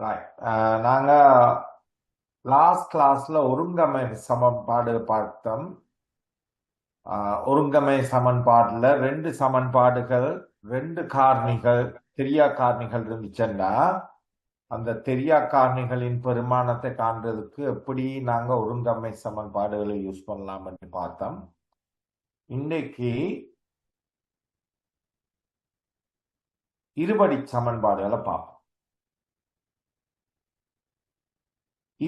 Right. நாங்க last கிளாஸ்ல ஒருங்கமை சமன்பாடு பார்த்தோம். ஒருங்கமை சமன்பாடுல ரெண்டு சமன்பாடுகள், ரெண்டு காரணிகள், தெரியா காரணிகள் இருந்துச்சுன்னா அந்த தெரியா காரணிகளின் பெருமானத்தை காண்றதுக்கு எப்படி நாங்க ஒருங்கமை சமன்பாடுகளை யூஸ் பண்ணலாம்னு பார்த்தோம். இன்னைக்கு இருபடி சமன்பாடுகளை பார்ப்போம்.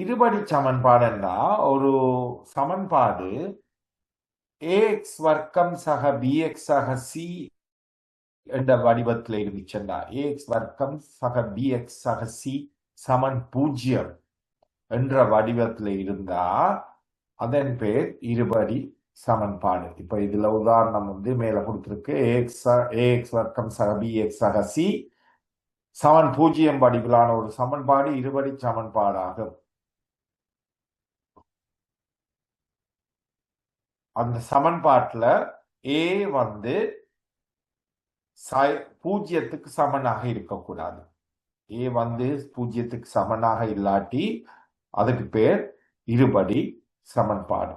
இருபடி சமன்பாடுன்னா ஒரு சமன்பாடு ax வர்க்கம் சக bx சக c என்ற வடிவத்தில் இருந்துச்சுன்னா ax வர்க்கம் சக bx சக c சமன் 0 என்ற வடிவத்தில் இருந்தா அதன் பேர் இருபடி சமன்பாடு. இப்ப இதுல உதாரணம் மேல கொடுத்திருக்கு. ax வர்க்கம் சக bx சக c சமன் 0 வடிவிலான ஒரு சமன்பாடு இருபடி சமன்பாடாகும். அந்த சமன்பாட்டுல a பூஜ்ஜியத்துக்கு சமனாக இருக்கக்கூடாது. a பூஜ்ஜியத்துக்கு சமனாக இல்லாட்டி அதுக்கு பேர் இருபடி சமன்பாடு.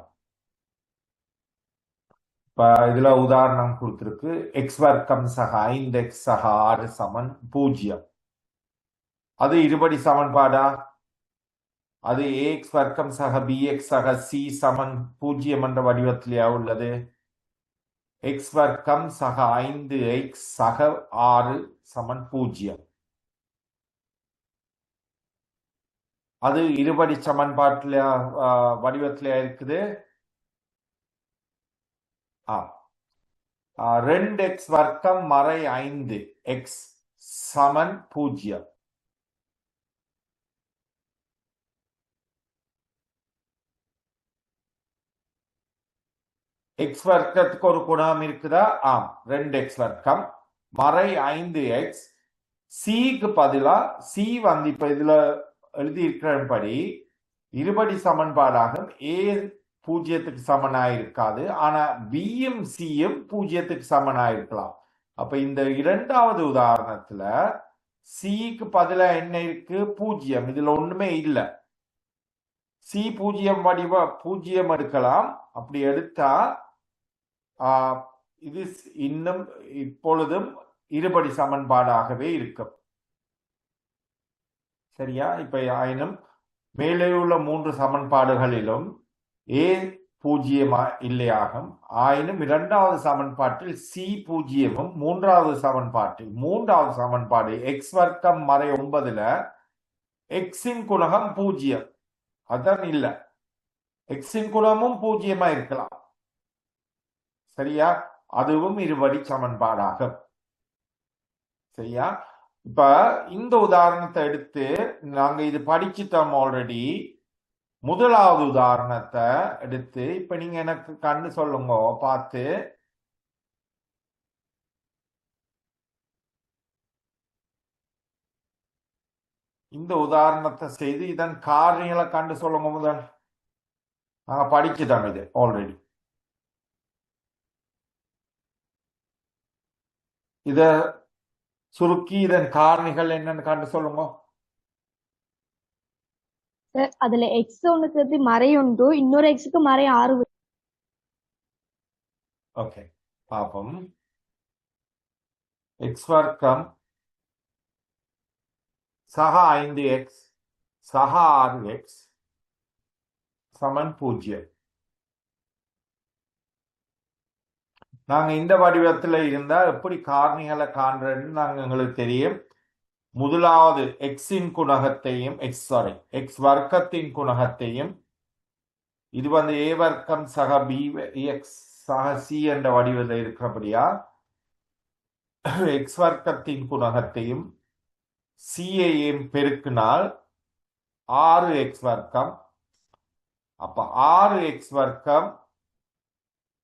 இப்ப இதுல உதாரணம் கொடுத்திருக்கு. x வர்க்கம் சக 5x சக 6 சமன் 0. அது இருபடி சமன்பாடா? அது ax வர்க்கம் சக bx சக c சமன் 0 என்ற வடிவத்திலேயா உள்ளது? x வர்க்கம் சக 5x சக 6 சமன் 0. அது இருபடி சமன்பாட்டில வடிவத்திலேயா இருக்குது? 2x வர்க்கம் மறை 5x சமன் 0. x வர்க்கத்துக்கு ஒரு குணகம் இருக்குதா? 2x வர்க்கம் மறை 5x cக்கு பதிலா c இப்ப இதுல எழுதி இருக்கிறபடி இருபடி சமன்பாடாகும். a பூஜ்ஜியத்துக்கு சமனாயிருக்காது, ஆனா bயும் cயும் பூஜ்ஜியத்துக்கு சமனாயிருக்கலாம். அப்ப இந்த இரண்டாவது உதாரணத்துல cக்கு பதிலா என்ன இருக்கு? 0. இதுல ஒண்ணுமே இல்லை. c பூஜ்ஜியம் எடுக்கலாம். அப்படி எடுத்தா இது இன்னும் இப்பொழுதும் இருபடி சமன்பாடாகவே இருக்கும். சரியா? இப்ப ஆயினும் மேலே உள்ள 3 சமன்பாடுகளிலும் a பூஜ்ஜியமா இல்லையாகும். ஆயினும் இரண்டாவது சமன்பாட்டில் c பூஜ்ஜியமும், மூன்றாவது சமன்பாடு x வர்க்கம் மறை 9ல x-இன் குணகம் 0. அதான் இல்ல, x-இன் குணமும் 0 இருக்கலாம். சரியா? அதுவும் இருபடி சமன்பாடாகும். சரியா? இப்ப இந்த உதாரணத்தை எடுத்து நாங்க இது படிச்சுட்டோம் ஆல்ரெடி. முதலாவது உதாரணத்தை எடுத்து இப்ப நீங்க எனக்கு கண்டு சொல்லுங்க பார்த்து. இந்த உதாரணத்தை செய்து இதன் காரணிகளை கண்டு சொல்லுங்க. முதல் நாங்க படிச்சுட்டோம் இது ஆல்ரெடி. இத சுருக்கி இதன் காரணிகள் என்னன்னு கண்டு சொல்லுங்க. அதுல x ஒண்ணுக்கு மறை உண்டு, இன்னொரு xக்கு மறை 6. ஓகே, பாப்போம். x வர்க்கம் சக 5x சக 6x சமன் 0. நாங்க இந்த வடிவத்துல இருந்தா எப்படி காரணிகளை காண்றதுன்னு எங்களுக்கு தெரியும். முதலாவது x-இன் குணகத்தையும் x வர்க்கத்தின் குணகத்தையும், இது a வர்க்கம் சக bx சக c என்ற வடிவத்தில் இருக்கிறபடியா x வர்க்கத்தின் குணகத்தையும் c-ஐயும் பெருக்கினால் 6x வர்க்கம். அப்ப 6x வர்க்கம்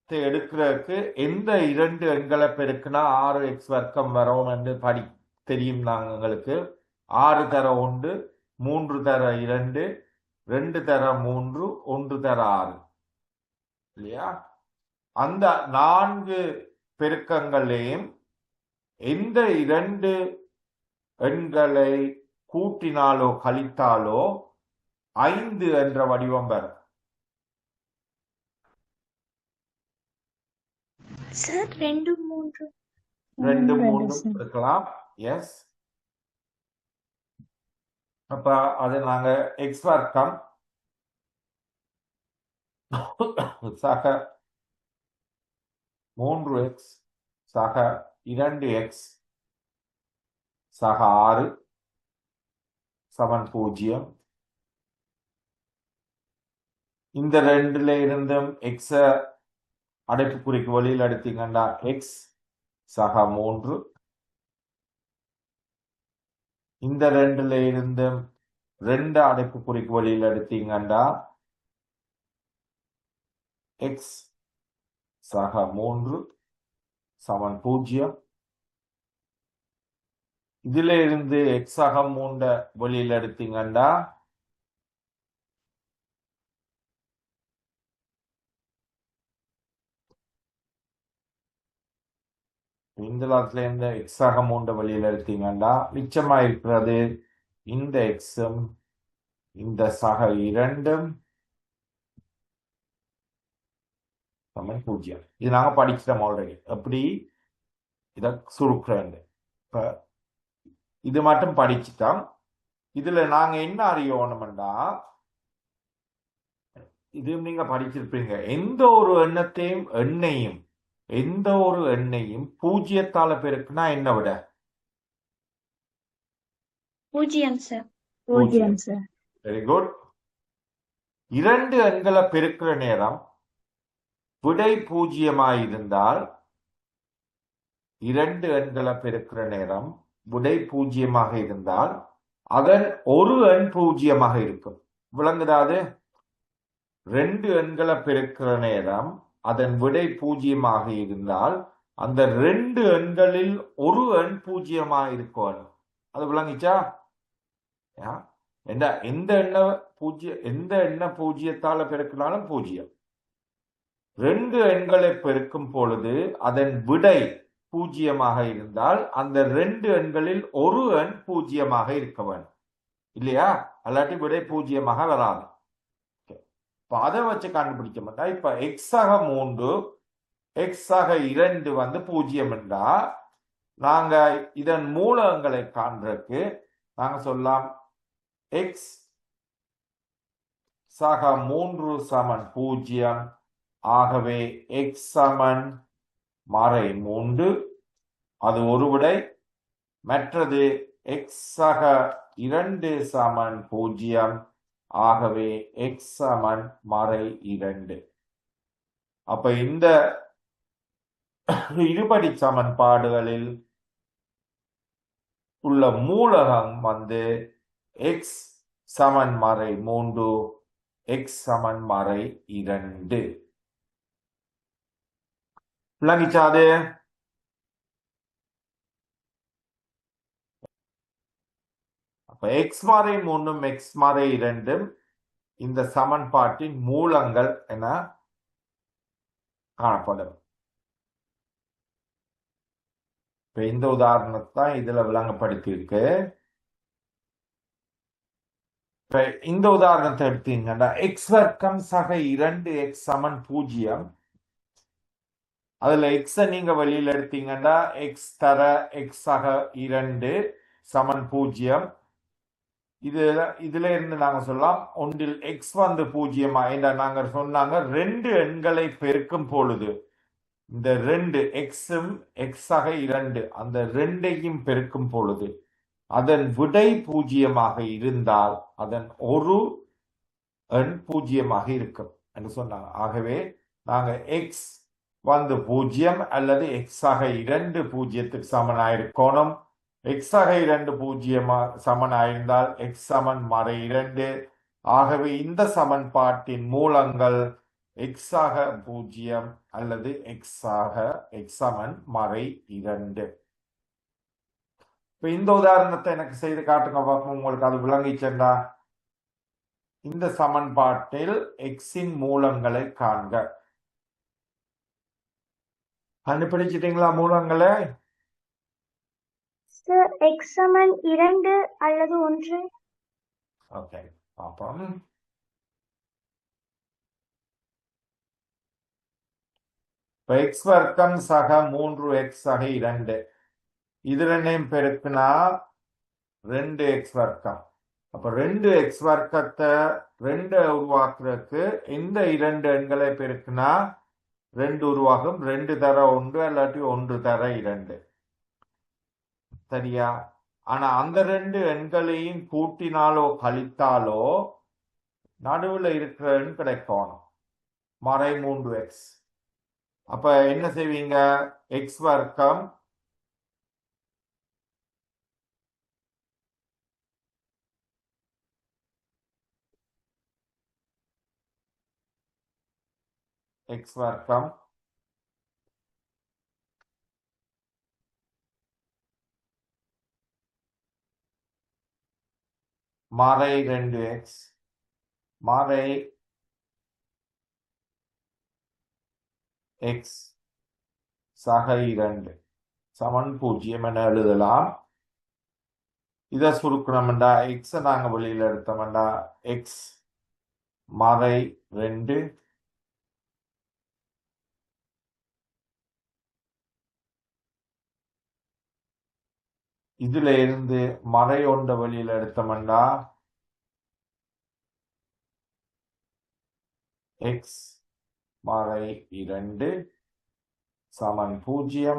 எடுக்கிறதுக்கு எந்த 2 எண்களை பெருக்குனா 6x வர்க்கம் வரும் என்று தெரியும். எங்களுக்கு 6 தர 1, 3 தர 2, 2 தர 3, 1 தர 6 இல்லையா? அந்த 4 பெருக்கங்களையும் எந்த 2 எண்களை கூட்டினாலோ கழித்தாலோ 5 என்ற வடிவம் வரும். சார் 2 3 2 ரெண்டு 3 சார். இருக்கலாம். எஸ். அப்ப அது நாங்க எக்ஸ் வர்க்கம் சக 3x சக 2x சக 6 சமன் 0. இந்த ரெண்டுல இருந்தும் எக்ஸ அடைப்புக்குறிக்கு வெளியில் எடுத்தீங்கன்னா எக்ஸ் சக 3. இந்த ரெண்டுல இருந்தும் 2 அடைப்புக்குறிக்கு வெளியில் எடுத்தீங்கன்னா எக்ஸ் சக 3 சமன் 0. இதுல இருந்து எக்ஸ் சக 3 வெளியில் எடுத்தீங்கன்னா இந்த இடத்துல இருந்து எக்ஸ் சக 3 வெளியில் எடுத்தீங்கன்னா மிச்சமா இருக்கிறது இந்த எக்ஸும் இந்த சக 2ம் சமன் 0. இது நாங்க படிச்சிட்டோம் ஆல்ரெடி. எப்படி இத சுருக்குறேன். இப்ப இது மட்டும் படிச்சுட்டோம். இதுல நாங்க என்ன அறியணும்னா, இது நீங்க படிச்சிருப்பீங்க, எந்த ஒரு எண்ணையும் 0 பெருக்குனா என்ன விட? 0 சார். 0 சார். Very good. 2 எண்களை பெருக்கிற நேரம் விடை 0 இருந்தால் 2 எண்களை பெருக்கிற நேரம் விடை 0 இருந்தால் அதன் ஒரு எண் 0 இருக்கும். விளங்குதாது? 2 எண்களை பெருக்கிற நேரம் அதன் விடை 0 இருந்தால் அந்த 2 எண்களில் ஒரு எண் 0 இருக்கும். அது விளங்கிச்சா? எந்த எண்ணை 0 பெருக்கினாலும் 0. 2 எண்களை பெருக்கும் பொழுது அதன் விடை 0 இருந்தால் அந்த 2 எண்களில் ஒரு எண் 0 இருக்க வேண்டும். இல்லையா? அல்லாட்டி விடை 0 வராது. இப்ப அதை வச்சு கண்டுபிடிக்க மாட்டா. இப்ப எக்ஸ் ஆக 3 எக்ஸ் ஆக 2 வந்து 0 என்றா நாங்க இதன் மூலங்களை காண்றதுக்கு நாங்க சொல்லலாம் எக்ஸ் சக 3 சமன் 0. ஆகவே எக்ஸ் சமன் மறை 3 அது ஒரு விடை. மற்றது எக்ஸ் சக 2 சமன் 0. ஆகவே எக்ஸ் சமன் மறை 2. அப்ப இந்த இருபடி சமன்பாடுகளில் உள்ள மூலகம் வந்து எக்ஸ் சமன் மறை 3 எக்ஸ் சமன் மறை 2. விளங்கிச்சாது? அப்ப எக்ஸ் மறை 3 எக்ஸ் மறை 2 இந்த சமன்பாட்டின் மூலங்கள் என காணப்படும். இப்ப இந்த உதாரணத்தை இதுல விளங்கப்படுத்தி இருக்கு. இப்ப இந்த உதாரணத்தை எடுத்தீங்கன்னா எக்ஸ் வர்க்கம் சக 2x சமன் 0. அதுல எக்ஸ நீங்க வெளியில எடுத்தீங்கன்னா எக்ஸ் தர எக்ஸ் சக 2 சமன் 0. இதுல இருந்து நாங்க சொல்லலாம் ஒன்றில் எக்ஸ் வந்து 0 நாங்க சொன்னாங்க 2 எண்களை பெருக்கும் பொழுது இந்த 2 எக்ஸும் எக்ஸ் ஆக 2 அந்த 2ஐயும் பெருக்கும் பொழுது அதன் விடை 0 இருந்தால் அதன் ஒரு எண் 0 இருக்கும் என்று சொன்னாங்க. ஆகவே நாங்க எக்ஸ் வந்து 0 அல்லது எக்ஸ் ஆக 2 0க்கு சமனாயிருக்கணும். எக்ஸ் ஆக 2 0 சமனாயிருந்தால் எக்ஸ் சமன் மறை 2. ஆகவே இந்த சமன்பாட்டின் மூலங்கள் எக்ஸ் ஆக 0 அல்லது எக்ஸ் சமன் மறை 2. இப்ப இந்த உதாரணத்தை எனக்கு செய்து காட்டுங்க பார்ப்போம். உங்களுக்கு அது விளங்கிச்சா? இந்த சமன்பாட்டில் எக்ஸின் மூலங்களை காண்க. கண்டுபிடிச்சிட்டீங்களா மூலங்களை? சார் எக்ஸ் சமன் 2 அல்லது 1. ஓகே பார்ப்போம். இப்போ எக்ஸ் வர்க்கம் சக 3x சக 2 இது ரெண்டையும் பெருக்குனா 2x வர்க்கம். அப்ப 2x வர்க்கத்தை 2 உருவாக்குறதுக்கு இந்த 2 எண்களை பெருக்குனா 2 உருவாகும். 2 தர 1 இல்லாட்டி 1 தர 2. சரியா? ஆனா அந்த 2 எண்களையும் கூட்டினாலோ கழித்தாலோ நடுவுல இருக்கிற எண் கிடைக்கணும், மறை 3x. அப்ப என்ன செய்வீங்க? எக்ஸ் வர்க்கம் எக்ஸ் வர்க்கம் மறை 2x மறை x சக 2 சமன் 0 என எழுதலாம். இதை சுருக்கணும்டா x நாங்க வெளியில எடுத்தோம்டா x மறை 2 இதுல இருந்து மறை 1 வெளியில எடுத்தோம்டா x மறை 2 சமன் 0.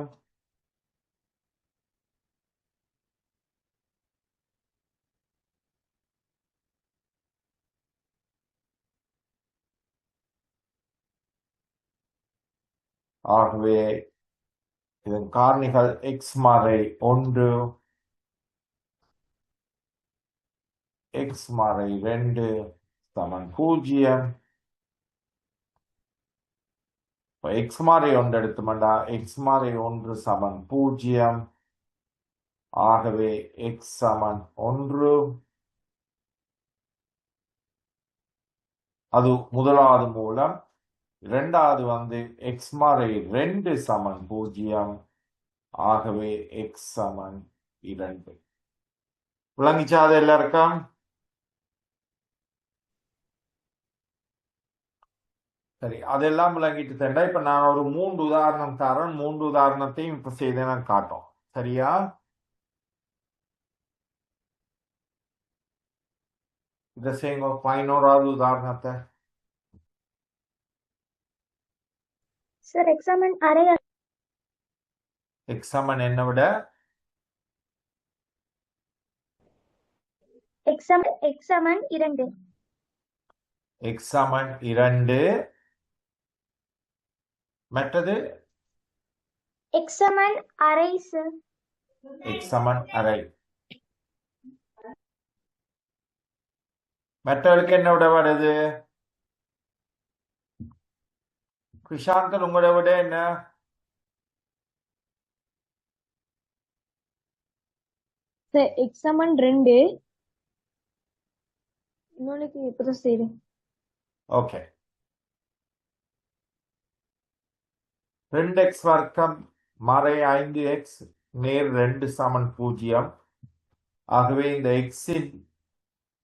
ஆகவே இதன் காரணிகள் x மறை 1 x மறை 2 சமன் 0. x மறை 1 எடுத்தோம்டா x மறை 1 சமன் 0. ஆகவே x சமன் 1. அது முதலாவது மூலம். இரண்டாவது வந்து x மறை 2 சமன் 0. ஆகவே x சமன் 2. விளங்கிச்சாது எல்லாருக்கும்? சரி, அதெல்லாம் விளங்கிட்டு தண்டா. இப்ப நான் ஒரு 3 உதாரணம் தரேன். 3 உதாரணத்தையும் இப்ப செய்து நான் காட்டும். சரியா? இதை செய்யுங்க. 11வது உதாரணத்தை. சார் எக்ஸ் சமன் அரை x சமன் என்ன விட எக்ஸ் சமன் 2. x சமன் 2. மற்றது எக்ஸ் சமன் அரை சார். x சமன் அரை. மற்றவர்களுக்கு என்ன விட வருது? கிருஷாந்தன் உங்களோட விட என்ன? சார் எக்ஸ் சமன் 2 இன்னொன்னுக்கு இப்பதான் செய்றேன். ஓகே. 2x வர்க்கம் மறை 5x நேர் 2 சமன் 0. ஆகவே இந்த எக்ஸின்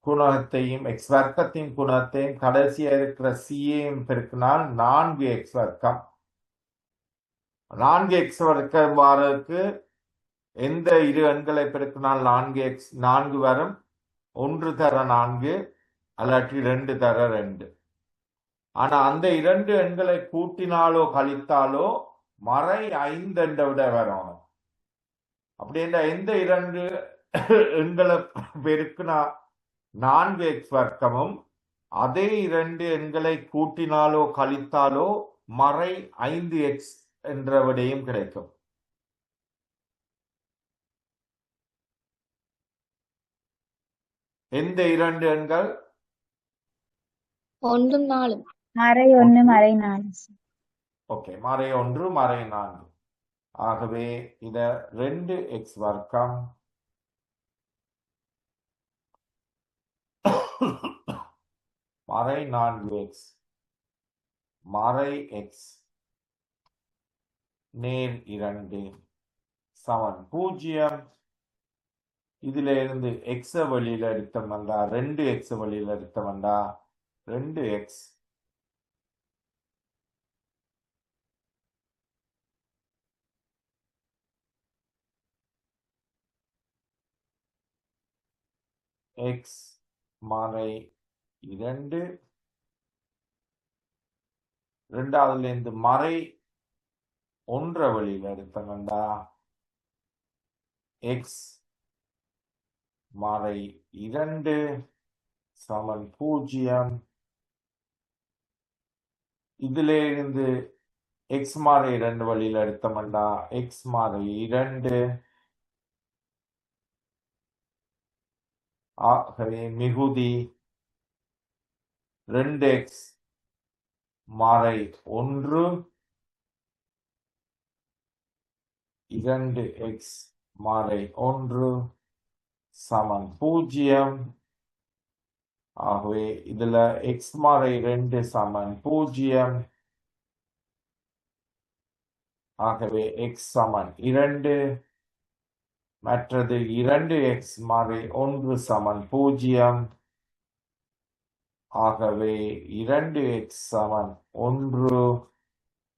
குணகத்தையும் எக்ஸ் வர்க்கத்தின் குணகத்தையும் கடைசியா இருக்கிற சியையும் பெருக்கினால் 4x வர்க்கம். 4x வர்க்கம் வாரதுக்கு எந்த இரு எண்களை பெருக்கினால் 4 வரும்? 1 தர 4 அல்லாட்டி 2 தர 2. ஆனா அந்த 2 எண்களை கூட்டினாலோ கழித்தாலோ மறை 5 என்ற விட வரணும். அப்படின்னா எந்த 2 எண்களை பெருக்கினா 4x வர்க்கமும் அதே 2 எண்களை கூட்டினாலோ கழித்தாலோ மறை 5x என்ற விடையும் கிடைக்கும். எந்த 2 எண்கள்? 1 4 மறை 1 மறை 4. ஓகே, மறை 1 மறை 4. ஆகவே இத 2x வர்க்கம் மறை 4x மறை x நேர் 2 சமன் 0. இதுல இருந்து எக்ஸ வெளியில எடுத்தோம்னா 2x வெளியில எடுத்தோம்னா 2x x மறை 2 ரெண்டாவதுல இருந்து மறை 1 வெளியில எடுத்தோம்னா x மறை 2 சமன் 0. இதுல இருந்து x மறை 2 வெளியில எடுத்தோம்னா x மறை 2 ஆகவே மிகுதி 2x மறை 1 2x மறை 1 சமன் 0. ஆகவே இதுல x மறை 2 சமன் 0. ஆகவே x சமன் 2 மற்றது 2x மறை 1 சமன் 0. ஆகவே 2x சமன் 1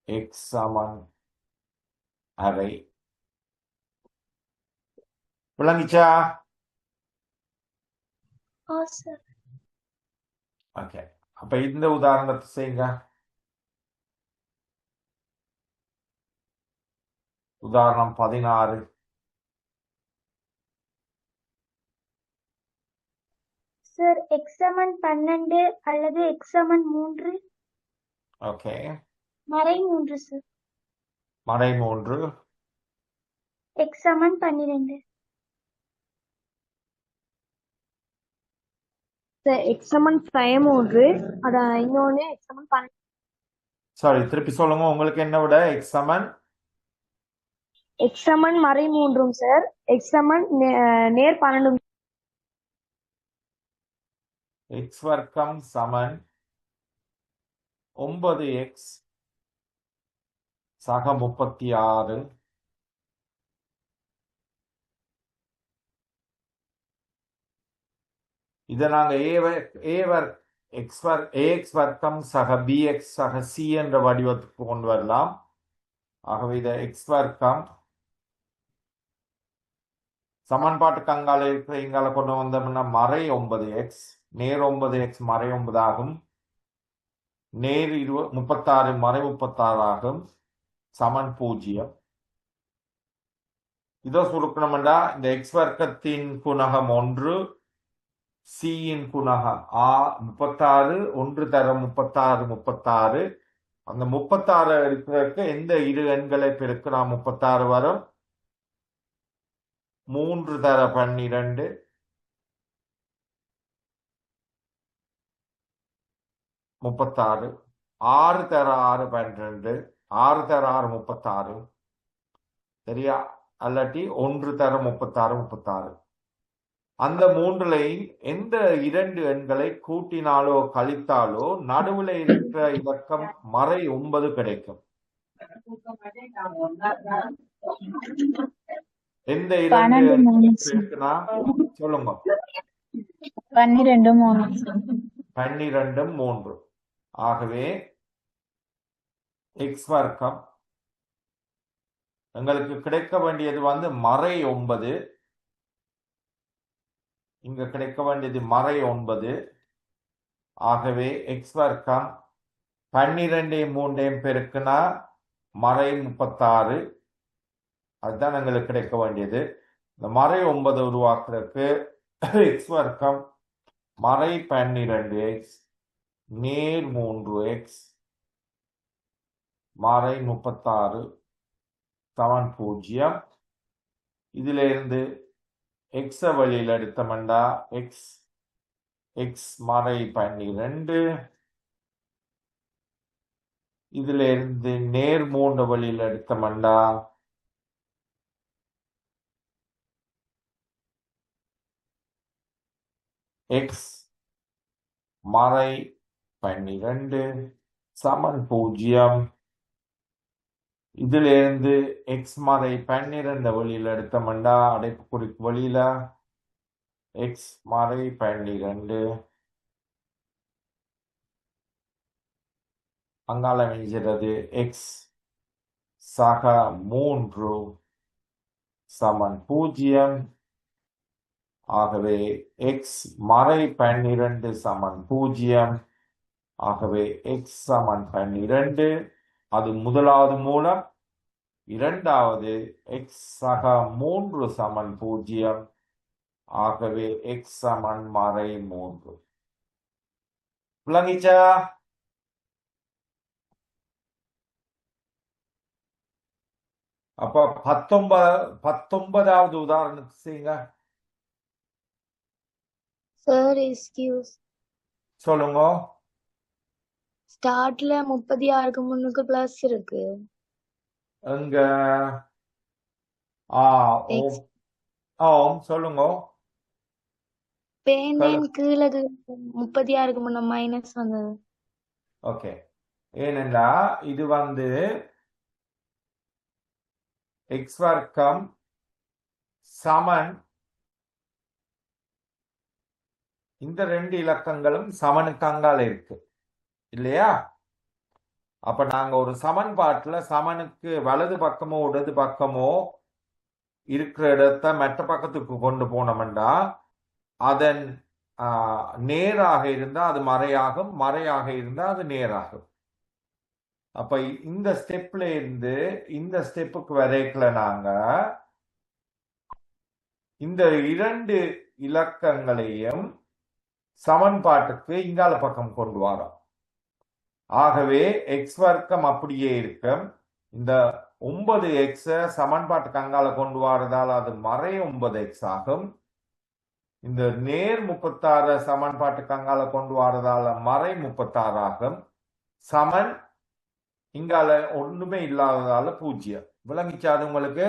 x சமன் அரை. விளங்கிச்சா? சார் ஓகே, அப்ப இந்த உதாரணத்தை செய்யுங்க. உதாரணம் 16. சார் எக்ஸ் சமன் 12 அல்லது எக்ஸ் சமன் 3 ஓகே, மறை 3 சார். மறை 3 எக்ஸ் சமன் 12 எக்ஸ் சமன் 3 இன்னொன்னு எக்ஸ் சமன் 12. சாரி, திருப்பி சொல்லுங்க. உங்களுக்கு என்ன விட எக்ஸ் சமன் எக்ஸ் சமன் மறை 3 சார். எக்ஸ் சமன் நேர் 12. எக்ஸ் வர்க்கம் சமன் 9x சக 36. இதை நாங்க ax வர்க்கம் சக bx சக c என்ற வடிவத்துக்கு கொண்டு வரலாம். ஆகவே இதை x வர்க்கம் சமன்பாட்டுக்கு அங்கால இருக்கிற இங்கால கொண்டு வந்தோம்னா மறை 9x நேர் 9x மறை 9 ஆகும். நேர் 36 மறை 36 ஆகும். சமன் 0. இதோ சுருக்கணும்டா இந்த எக்ஸ் வர்க்கத்தின் குணகம் 1 c இன் குணகம் 36 1 தர 36 36. அந்த 36 இருக்கிறதுக்கு எந்த இரு எண்களை பெருக்கினா 36 வரும்? 3 தர 12 36. 6 தர 6 12. 6 தர 6 36. சரியா? அல்லாட்டி 1 தர 36 36. அந்த மூன்றுலையும் எந்த 2 எண்களை கூட்டினாலோ கழித்தாலோ நடுவுல இருக்கிற இலக்கம் மறை 9 கிடைக்கும். எந்த 2 எண்களை பெருக்கினா சொல்லுங்க. 12 3. ஆகவே எக்ஸ் வர்க்கம் எங்களுக்கு கிடைக்க வேண்டியது மறை 9. இங்க கிடைக்க வேண்டியது மறை 9. ஆகவே எக்ஸ் வர்க்கம் 12 3 பெருக்குனா மறை 36. அதுதான் எங்களுக்கு கிடைக்க வேண்டியது. இந்த மறை 9 உருவாக்குறதுக்கு எக்ஸ் வர்க்கம் மறை 12x நேர் 3x மறை 36 சமன் 0. இதுல இருந்து எக்ஸ வழியில் எடுத்தோம்னா எக்ஸ் மறை 12. இதுல இருந்து நேர் 3 வழியில் எடுத்தோம்னா எக்ஸ் மறை 12 சமன் 0. இதுல இருந்து எக்ஸ் மறை 12 வழியில் எடுத்தோம்னா அடைப்புக்குறிக்கு வழியில எக்ஸ் மறை 12 அங்கால மிஞ்சிறது எக்ஸ் சக 3 சமன் 0. ஆகவே எக்ஸ் மறை 12 சமன் 0. ஆகவே எக்ஸ் சமன் 12. அது முதலாவது மூலம். இரண்டாவது எக்ஸ் சக 3 சமன் 0. ஆகவே எக்ஸ் சமன் மறை 3. விளங்கிச்சா? அப்ப 19வது உதாரணத்தை செய்யுங்க. சார் எக்ஸ்கியூஸ் சொல்லுங்க. ஸ்டார்ட்ல 36க்கு முன்னுக்கு பிளஸ் இருக்கு. எங்க ஓம் ஓம் சொல்லுங்க. பேனேன் கீழே 36க்கு முன்ன மைனஸ் வந்தது. ஓகே. ஏனென்றா இது எக்ஸ் வர்க்கம் சமன் இந்த 2 இலக்கங்களும் சமனுக்கு அங்கால இருக்கு இல்லையா? அப்ப நாங்க ஒரு சமன்பாட்டுல சமனுக்கு வலது பக்கமோ இடது பக்கமோ இருக்கிற இடத்த மற்ற பக்கத்துக்கு கொண்டு போனோம்னா அதன் நேராக இருந்தா அது மறையாகும், மறையாக இருந்தா அது நேராகும். அப்ப இந்த ஸ்டெப்ல இருந்து இந்த ஸ்டெப்புக்கு வரைக்கல நாங்க இந்த 2 இலக்கங்களையும் சமன்பாட்டுக்கு இங்கால பக்கம் கொண்டு வரோம். ஆகவே எக்ஸ் வர்க்கம் அப்படியே இருக்கும். இந்த 9x சமன்பாட்டுக்கு அங்கால கொண்டு வரதால் அது மறை 9x ஆகும். இந்த நேர் 36 சமன்பாட்டுக்கு அங்கால கொண்டு வரதால மறை 36 ஆகும். சமன் இங்கால ஒண்ணுமே இல்லாததால 0. விளங்கிச்சாது உங்களுக்கு?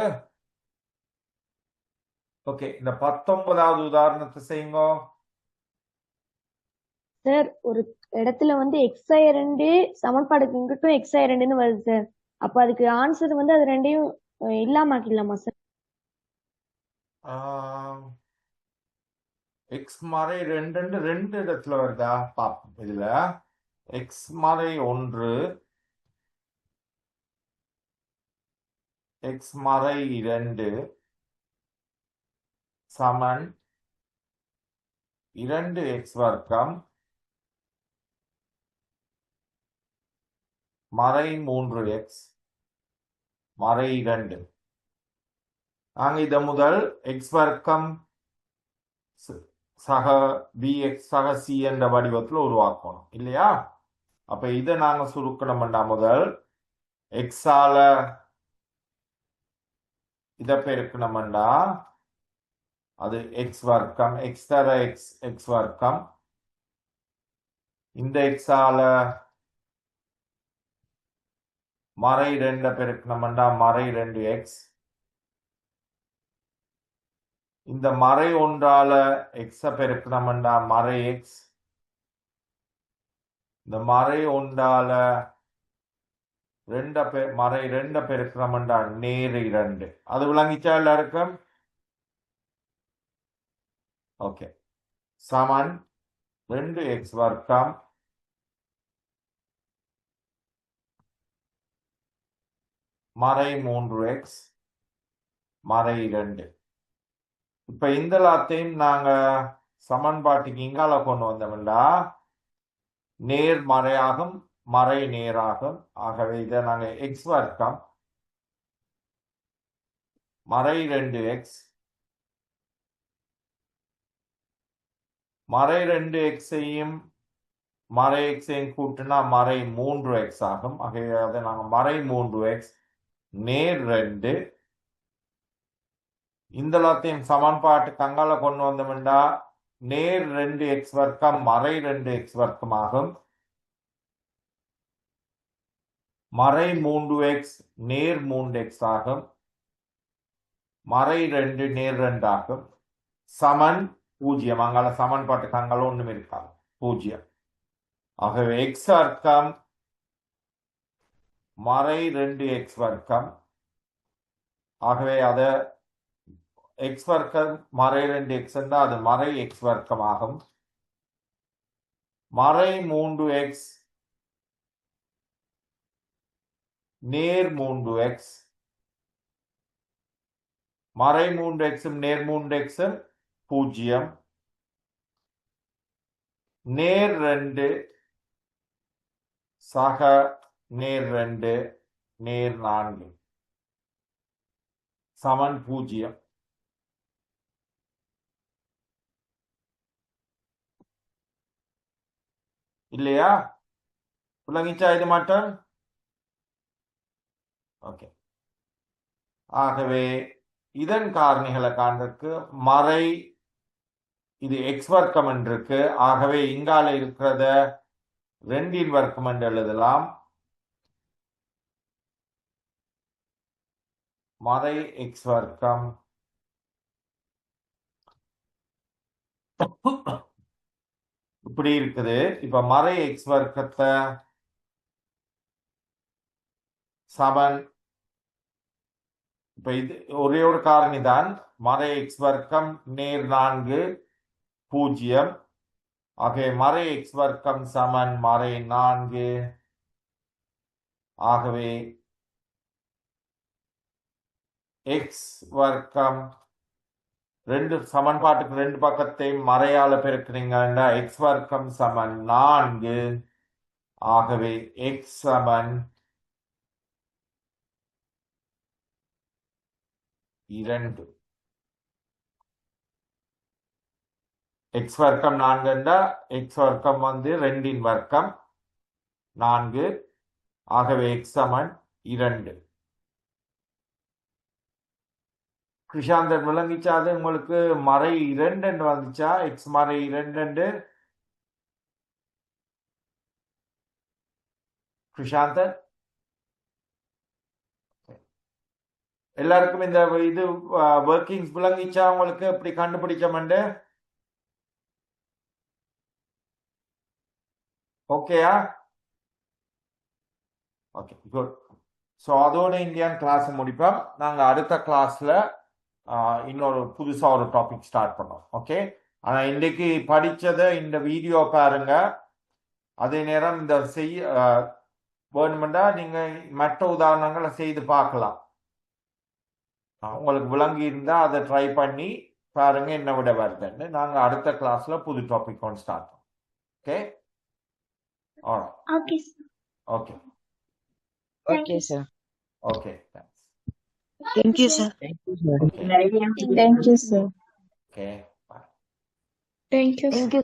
ஓகே. இந்த 19வது உதாரணத்தை செய்யுங்க. சார் ஒரு இடத்துல x2 சமன்பாடுக்கு இங்கிட்டும் x2ன்னு வருது சார். அப்ப அதுக்கு ஆன்சர் அது ரெண்டையும் இல்லாமக்கலாமா சார்? எக்ஸ் மறை 2 இடத்துல வருதா பாப்போம். இதுல எக்ஸ் மறை 1 எக்ஸ் மறை 2 சமன் 2x வர்க்கம் மறை 3x மறை 2. நாங்க இத முதல் எக்ஸ் வர்க்கம் சக bx சக c என்ற வடிவத்தில் உருவாக்கணும் இல்லையா? அப்ப இதை நாங்க சுருக்கணும்னா முதல் எக்ஸால இதை பெருக்கணும்னா அது எக்ஸ் வர்க்கம், எக்ஸ் தர எக்ஸ் வர்க்கம். இந்த எக்ஸால மறை 2 பெருக்கணும்னா மறை 2x. இந்த மறை 1ஆல எக்ஸ பெருக்கணும்னா மறை எக்ஸ். இந்த மறை 1ஆல மறை 2 பெருக்கணும்னா நேர் 2. அது விளங்கிச்சா எல்லாருக்கும்? ஓகே. சமன் 2x வர்க்கம் மறை 3x மறை 2. இப்ப இந்த எல்லாத்தையும் நாங்க சமன்பாட்டுக்கு இங்கால கொண்டு வந்தோம்னா நேர் மறையாகும், மறை நேராகும். ஆகவே இதை நாங்க எக்ஸ் வர்க்கம் மறை 2x மறை 2xஐயும் மறை எக்ஸையும் கூட்டினா மறை 3x ஆகும். ஆகவே அதை நாங்க மறை 3x நேர் 2. இந்த எல்லாத்தையும் சமன்பாட்டுக்கு அங்கால கொண்டு வந்தோம்னா நேர் 2x வர்க்கம் மறை 2x வர்க்கம் ஆகும். மறை 3x நேர் 3x ஆகும். மறை 2 நேர் 2 ஆகும். சமன் 0. அங்கால சமன்பாட்டுக்கு அங்கால ஒண்ணுமே இருக்காது, 0. ஆகவே எக்ஸ் வர்க்கம் மறை 2x வர்க்கம். ஆகவே அத எக்ஸ் வர்க்கம் மறை 2x என்றால் அது மறை எக்ஸ் வர்க்கமாகும். மறை 3x நேர் 3x, மறை 3x நேர் 3x 0, நேர் 2 சக நேர் 2 நேர் 4 சமன் 0. இல்லையா? விளங்கிச்சா இது மட்டும்? ஓகே. ஆகவே இதன் காரணிகளை காண்றதுக்கு மறை இது எக்ஸ் வர்க்கம் என்று இருக்கு. ஆகவே இங்கால இருக்கிறத 2 வர்க்கம் என்று எழுதலாம். மறை எக்ஸ் வர்க்கம் இப்படி இருக்குது. இப்ப மறை எக்ஸ் வர்க்கத்தை சமன், இப்ப இது ஒரே ஒரு காரணி தான். மறை எக்ஸ் வர்க்கம் நேர் 4 0. ஆகவே மறை எக்ஸ் வர்க்கம் சமன் மறை 4. ஆகவே எக்ஸ் வர்க்கம் சமன்பாட்டுக்கு 2 பக்கத்தையும் மறையால பெருக்கிறீங்கன்னா எக்ஸ் வர்க்கம் சமன் 4. ஆகவே எக்ஸ் சமன் 2. எக்ஸ் வர்க்கம் 4 எக்ஸ் வர்க்கம் 2 வர்க்கம் 4. ஆகவே எக்ஸ் சமன் 2. கிருஷாந்தன் விளங்கிச்சா? அது உங்களுக்கு மறை 2 வந்துச்சா? எக்ஸ் மறை 2 கிருஷாந்தன் எல்லாருக்கும் இந்த இது ஒர்க்கிங்ஸ் விளங்கிச்சா? உங்களுக்கு எப்படி கண்டுபிடிச்சோம்ண்டு? ஓகேயா? Okay, good. ஸோ அதோட இந்தியன் கிளாஸ் முடிப்போம். நாங்கள் அடுத்த கிளாஸ்ல இன்னொரு புதுசா ஒரு டாபிக் ஸ்டார்ட் பண்ணோம். ஓகே, ஆனா இன்னைக்கு படிச்சதை இந்த வீடியோ பாருங்க. அதே நேரம் இந்த வேணுமெண்டா நீங்க மற்ற உதாரணங்களை செய்து பார்க்கலாம். உங்களுக்கு விளங்கி இருந்தா அதை ட்ரை பண்ணி பாருங்க என்ன விட வருதுன்னு. நாங்க அடுத்த கிளாஸ்ல புது டாபிக் ஒன்று ஸ்டார்ட் பண்ணோம். Okay, Okay, sir. Okay, Okay, sir. Okay, thanks. Thank you, sir. Thank okay, you, sir. Okay, bye. Thank you. Thank you.